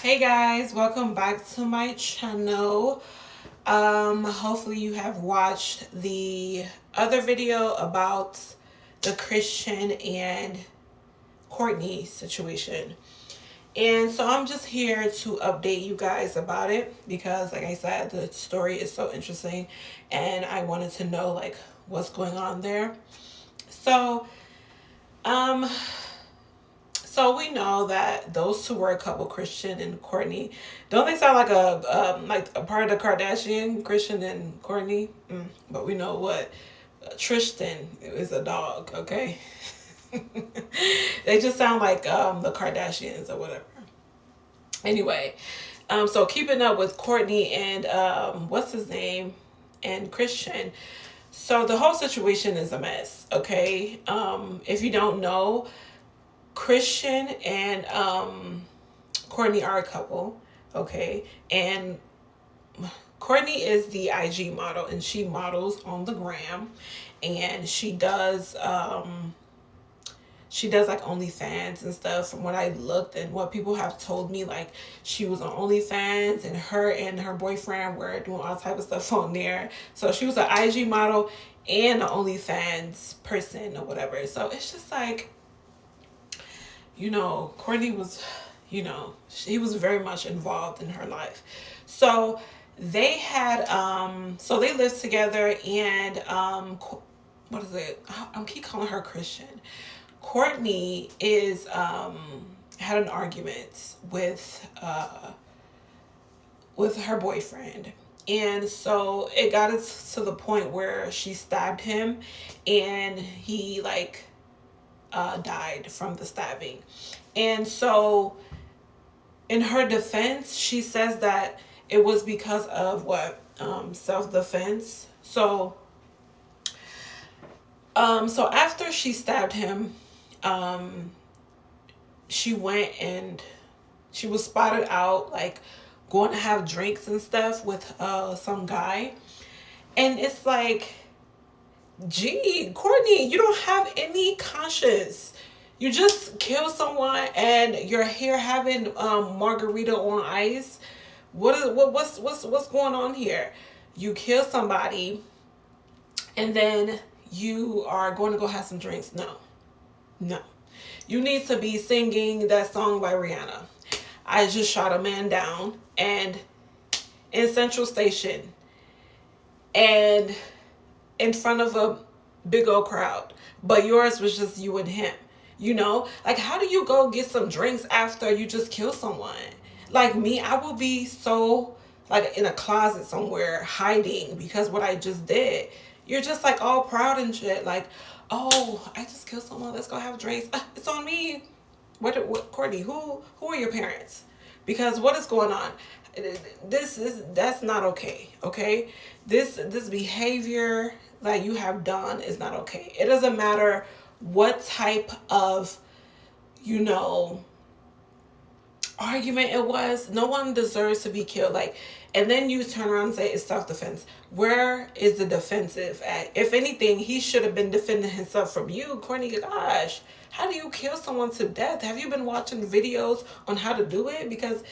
Hey guys, welcome back to my channel. Hopefully you have watched the other video about the Christian and Courtney situation. And so I'm just here to update you guys about it because like I said, the story is so interesting and I wanted to know like what's going on there. So, um So we know that those two were a couple, Christian and Courtney. Don't they sound like a part of the Kardashian, Christian and Courtney? But we know what Tristan is a dog. Okay, they just sound like the Kardashians or whatever. Anyway, so keeping up with Courtney and what's his name and Christian. So the whole situation is a mess. Okay, if you don't know, Christian and Courtney are a couple, okay? And Courtney is the IG model and she models on the gram and she does like OnlyFans and stuff. From what I looked and what people have told me, like she was on OnlyFans and her boyfriend were doing all type of stuff on there. So she was an IG model and an OnlyFans person or whatever. So it's just like, Courtney was, she was very much involved in her life. So so they lived together and, what is it? I keep calling her Christian. Courtney had an argument with her boyfriend. And so it got to the point where she stabbed him and he died from the stabbing. And so, in her defense, she says that it was because of what self-defense. So after she stabbed him, she went and she was spotted out like going to have drinks and stuff with some guy, and it's like, gee, Courtney, you don't have any conscience. You just killed someone and you're here having margarita on ice. What's going on here? You kill somebody and then you are going to go have some drinks. No. You need to be singing that song by Rihanna. I just shot a man down and in Central Station and in front of a big old crowd, but yours was just you and him. Like, how do you go get some drinks after you just kill someone? Like me, I will be so like in a closet somewhere hiding because what I just did. You're just like all proud and shit, like, oh, I just killed someone, let's go have drinks. It's on me. What Courtney, who are your parents? Because what is going on? That's not okay. This behavior that you have done is not okay. It doesn't matter what type of argument it was. No one deserves to be killed. Like, and then you turn around and say it's self-defense. Where is the defensive at? If anything, he should have been defending himself from you. Courtney, gosh, how do you kill someone to death? Have you been watching videos on how to do it? Because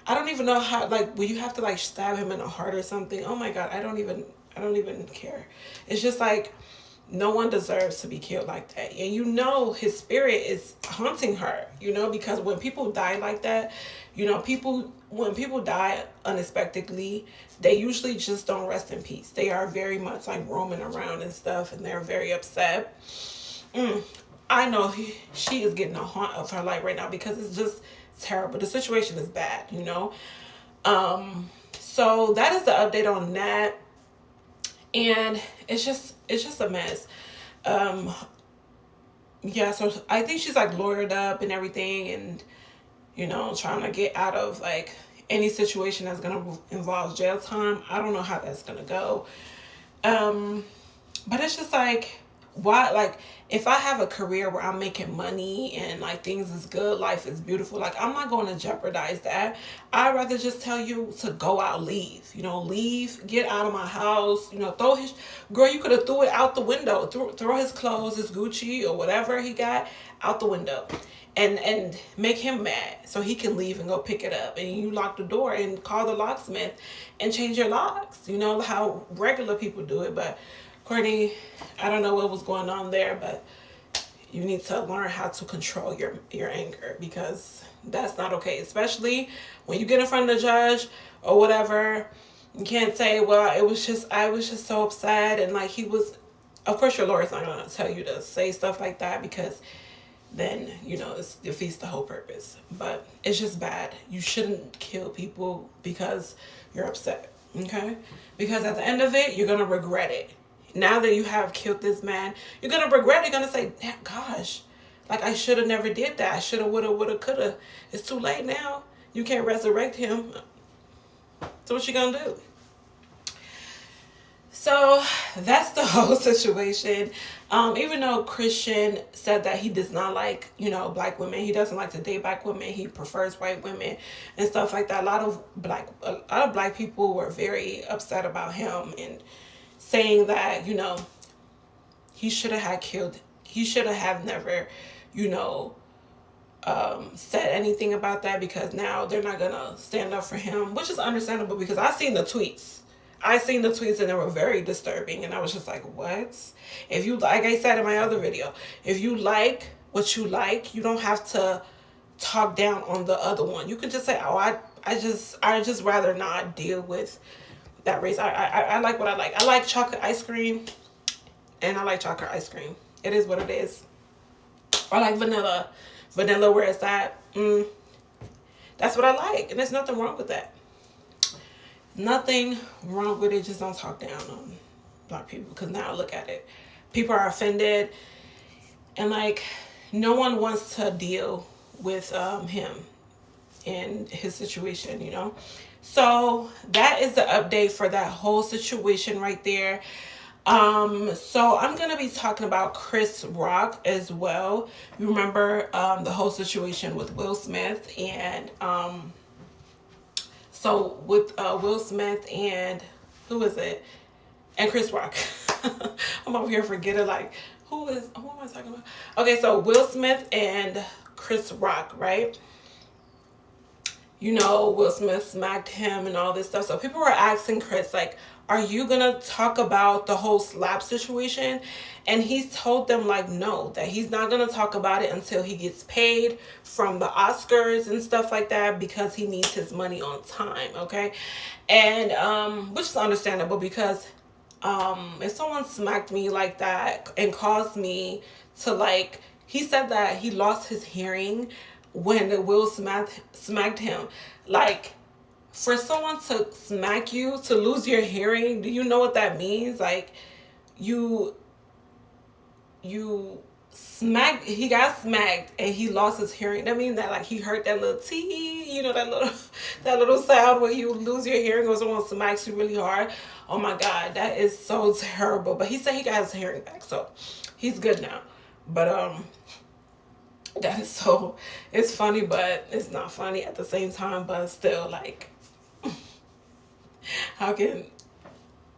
I don't even know how, like, will you have to like stab him in the heart or something? Oh my God, I don't even care. It's just like, no one deserves to be killed like that. And his spirit is haunting her, because when people die like that, when people die unexpectedly, they usually just don't rest in peace. They are very much like roaming around and stuff, and they're very upset. I know she is getting a haunt of her life right now because it's just terrible. The situation is bad, So that is the update on that. And it's just a mess. Yeah, so I think she's like lawyered up and everything and trying to get out of like any situation that's gonna involve jail time. I don't know how that's gonna go. But it's just like, why, like, if I have a career where I'm making money and like things is good, life is beautiful, like I'm not going to jeopardize that. I'd rather just tell you to go out, leave, leave, get out of my house, throw his, girl, you could have threw it out the window, throw his clothes, his Gucci or whatever he got out the window, and make him mad so he can leave and go pick it up, and you lock the door and call the locksmith and change your locks, how regular people do it. But Courtney, I don't know what was going on there, but you need to learn how to control your anger, because that's not okay, especially when you get in front of the judge or whatever. You can't say, well, I was just so upset, and like he was, of course your lawyer's not going to tell you to say stuff like that, because then, it defeats the whole purpose. But it's just bad. You shouldn't kill people because you're upset, okay? Because at the end of it, you're going to regret it. Now that you have killed this man, you're going to regret it. You're going to say, gosh, like I should have never did that. I should have, woulda, coulda. It's too late now. You can't resurrect him. So what you going to do? So that's the whole situation. Even though Christian said that he does not like, black women, he doesn't like to date black women, he prefers white women and stuff like that. A lot of black people were very upset about him and saying that, he should have never, said anything about that, because now they're not gonna stand up for him, which is understandable, because I seen the tweets and they were very disturbing, and I was just like, what? If you, like I said in my other video, if you like what you like, you don't have to talk down on the other one. You can just say, oh, I just rather not deal with that race. I like what I like. I like chocolate ice cream, and I like chocolate ice cream. It is what it is. I like vanilla where it's at. That's what I like, and there's nothing wrong with that. Nothing wrong with it. Just don't talk down on black people, because now look at it. People are offended, and like no one wants to deal with him and his situation, So that is the update for that whole situation right there. So I'm gonna be talking about Chris Rock as well. You remember the whole situation with Will Smith, and so with Will Smith and who is it? And Chris Rock. I'm over here forgetting, like, who am I talking about? Okay, so Will Smith and Chris Rock, right? Will Smith smacked him and all this stuff. So people were asking Chris, like, are you gonna talk about the whole slap situation? And he's told them, like, no, that he's not gonna talk about it until he gets paid from the Oscars and stuff like that, because he needs his money on time, okay? And which is understandable, because if someone smacked me like that and caused me to, like, he said that he lost his hearing when the Will smacked him. Like, for someone to smack you, to lose your hearing, do you know what that means? Like, he got smacked and he lost his hearing. That means that, like, he heard that little tee, that little sound when you lose your hearing or someone smacks you really hard. Oh my God, that is so terrible. But he said he got his hearing back, so he's good now. But that is so, it's funny, but it's not funny at the same time. But still, like,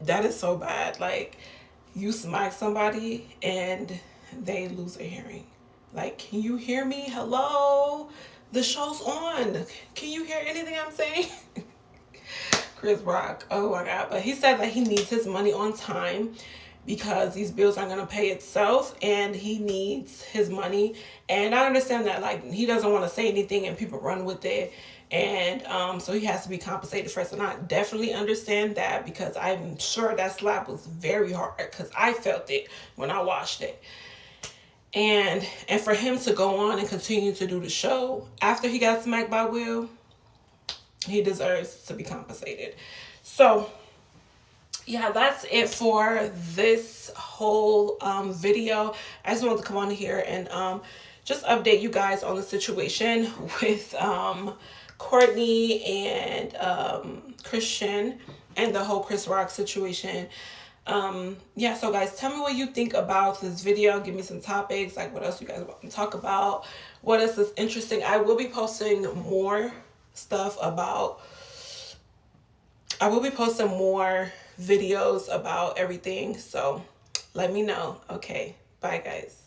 that is so bad. Like, you smack somebody and they lose their hearing. Like, can you hear me? Hello? The show's on. Can you hear anything I'm saying? Chris Rock. Oh my God. But he said that he needs his money on time, because these bills aren't going to pay itself, and he needs his money. And I understand that, like, he doesn't want to say anything and people run with it. And so he has to be compensated first. And I definitely understand that, because I'm sure that slap was very hard, because I felt it when I watched it. And for him to go on and continue to do the show after he got smacked by Will, he deserves to be compensated. So yeah, that's it for this whole video. I just wanted to come on here and just update you guys on the situation with Courtney and Christian, and the whole Chris Rock situation. Yeah, so guys, tell me what you think about this video. Give me some topics, like what else you guys want to talk about, what else is interesting. I will be posting more stuff about, I will be posting more videos about everything, so let me know. Okay, bye guys.